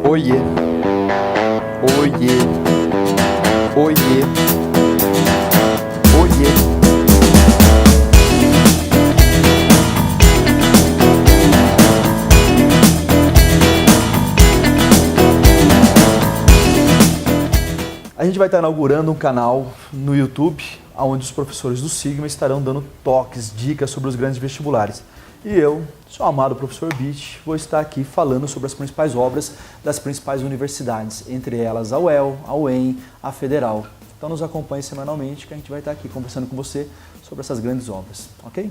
Oiê, oiê, oiê, oiê. A gente vai estar inaugurando um canal no YouTube, onde os professores do Sigma estarão dando toques, dicas sobre os grandes vestibulares. E eu, sou o amado professor Beach, vou estar aqui falando sobre as principais obras das principais universidades, entre elas a UEL, a UEM, a Federal. Então nos acompanhe semanalmente que a gente vai estar aqui conversando com você sobre essas grandes obras, ok?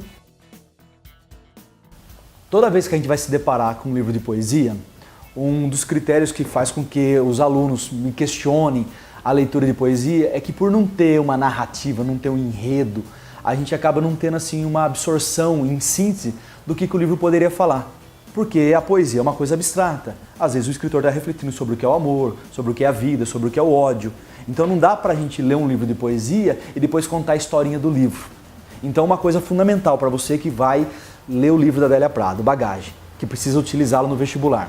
Toda vez que a gente vai se deparar com um livro de poesia, um dos critérios que faz com que os alunos me questionem a leitura de poesia é que por não ter uma narrativa, não ter um enredo, a gente acaba não tendo assim uma absorção em síntese do que o livro poderia falar. Porque a poesia é uma coisa abstrata. Às vezes o escritor está refletindo sobre o que é o amor, sobre o que é a vida, sobre o que é o ódio. Então não dá para a gente ler um livro de poesia e depois contar a historinha do livro. Então uma coisa fundamental para você que vai ler o livro da Adélia Prado, Bagagem, que precisa utilizá-lo no vestibular.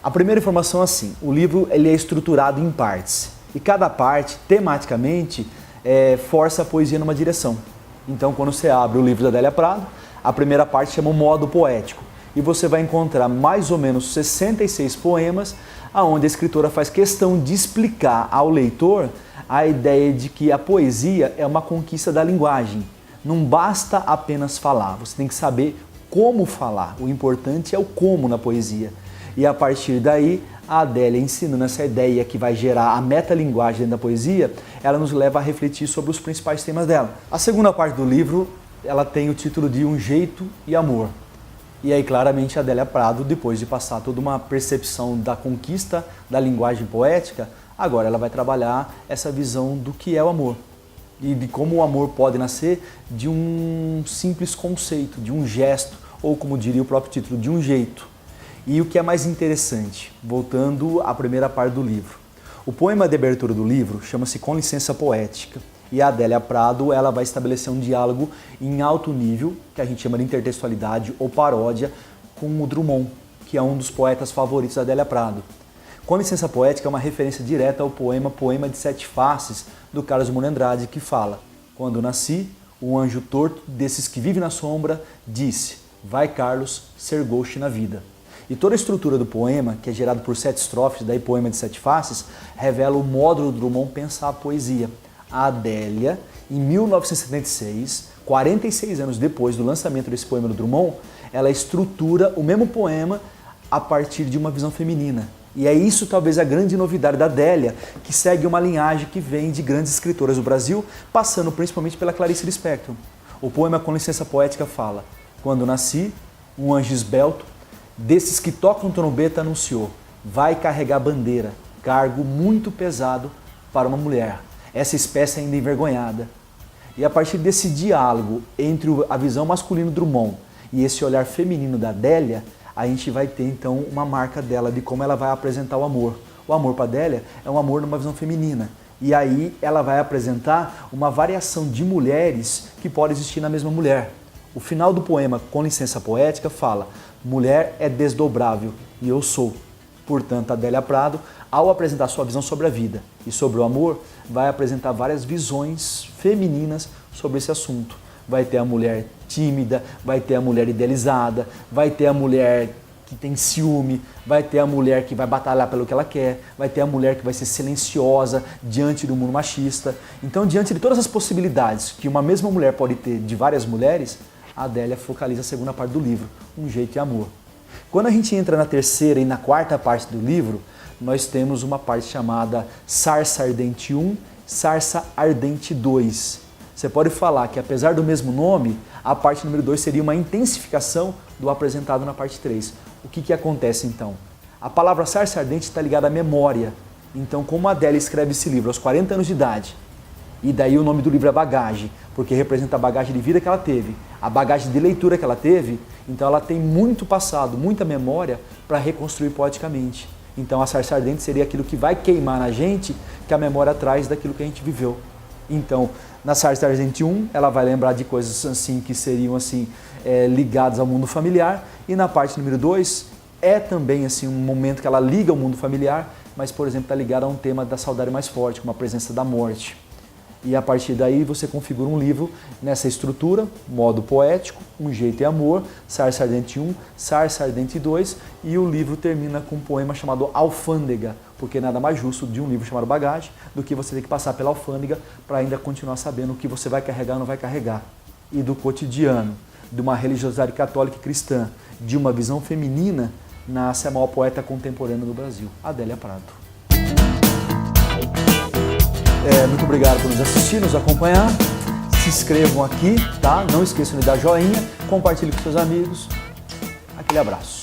A primeira informação é assim, o livro ele é estruturado em partes. E cada parte, tematicamente, força a poesia numa direção. Então, quando você abre o livro da Adélia Prado, a primeira parte chama o modo poético. E você vai encontrar mais ou menos 66 poemas, onde a escritora faz questão de explicar ao leitor a ideia de que a poesia é uma conquista da linguagem. Não basta apenas falar, você tem que saber como falar. O importante é o como na poesia. E a partir daí, a Adélia ensinando essa ideia que vai gerar a metalinguagem dentro da poesia, ela nos leva a refletir sobre os principais temas dela. A segunda parte do livro, ela tem o título de Um Jeito e Amor. E aí claramente a Adélia Prado, depois de passar toda uma percepção da conquista da linguagem poética, agora ela vai trabalhar essa visão do que é o amor. E de como o amor pode nascer de um simples conceito, de um gesto, ou como diria o próprio título, de um jeito. E o que é mais interessante, voltando à primeira parte do livro. O poema de abertura do livro chama-se Com Licença Poética. E a Adélia Prado ela vai estabelecer um diálogo em alto nível, que a gente chama de intertextualidade ou paródia, com o Drummond, que é um dos poetas favoritos da Adélia Prado. Com Licença Poética é uma referência direta ao Poema de Sete Faces, do Carlos Drummond de Andrade, que fala: Quando nasci, o anjo torto desses que vive na sombra disse: Vai, Carlos, ser ghost na vida. E toda a estrutura do poema, que é gerado por 7 estrofes, daí Poema de Sete Faces, revela o modo do Drummond pensar a poesia. A Adélia, em 1976, 46 anos depois do lançamento desse poema do Drummond, ela estrutura o mesmo poema a partir de uma visão feminina. E é isso talvez a grande novidade da Adélia, que segue uma linhagem que vem de grandes escritoras do Brasil, passando principalmente pela Clarice Lispector. O poema Com Licença Poética fala: Quando nasci, um anjo esbelto desses que tocam trombeta anunciou: vai carregar bandeira, cargo muito pesado para uma mulher, essa espécie ainda envergonhada. E a partir desse diálogo entre a visão masculina do Drummond e esse olhar feminino da Adélia, a gente vai ter então uma marca dela de como ela vai apresentar o amor. O amor para Adélia é um amor numa visão feminina. E aí ela vai apresentar uma variação de mulheres que pode existir na mesma mulher. O final do poema Com Licença Poética fala: mulher é desdobrável e eu sou. Portanto, a Adélia Prado, ao apresentar sua visão sobre a vida e sobre o amor, vai apresentar várias visões femininas sobre esse assunto. Vai ter a mulher tímida, vai ter a mulher idealizada, vai ter a mulher que tem ciúme, vai ter a mulher que vai batalhar pelo que ela quer, vai ter a mulher que vai ser silenciosa diante do mundo machista. Então, diante de todas as possibilidades que uma mesma mulher pode ter de várias mulheres, a Adélia focaliza a segunda parte do livro, Um Jeito e Amor. Quando a gente entra na terceira e na quarta parte do livro, nós temos uma parte chamada Sarça Ardente 1, Sarça Ardente 2. Você pode falar que, apesar do mesmo nome, a parte número 2 seria uma intensificação do apresentado na parte 3. O que acontece então? A palavra Sarça Ardente está ligada à memória. Então, como a Adélia escreve esse livro aos 40 anos de idade, e daí o nome do livro é Bagagem, porque representa a bagagem de vida que ela teve, a bagagem de leitura que ela teve, então ela tem muito passado, muita memória para reconstruir poeticamente. Então a sarça ardente seria aquilo que vai queimar na gente, que a memória traz daquilo que a gente viveu. Então, na sarça ardente 1, ela vai lembrar de coisas assim que seriam assim ligadas ao mundo familiar, e na parte número 2, é também assim um momento que ela liga ao mundo familiar, mas, por exemplo, está ligada a um tema da saudade mais forte, como a presença da morte. E a partir daí você configura um livro nessa estrutura, modo poético, Um Jeito e Amor, Sarça Ardente 1, Sarça Ardente 2, e o livro termina com um poema chamado Alfândega, porque nada mais justo de um livro chamado Bagagem do que você ter que passar pela alfândega para ainda continuar sabendo o que você vai carregar ou não vai carregar. E do cotidiano, de uma religiosidade católica e cristã, de uma visão feminina, nasce a maior poeta contemporânea do Brasil, Adélia Prado. Muito obrigado por nos assistir, nos acompanhar. Se inscrevam aqui, tá? Não esqueçam de dar joinha, compartilhe com seus amigos. Aquele abraço.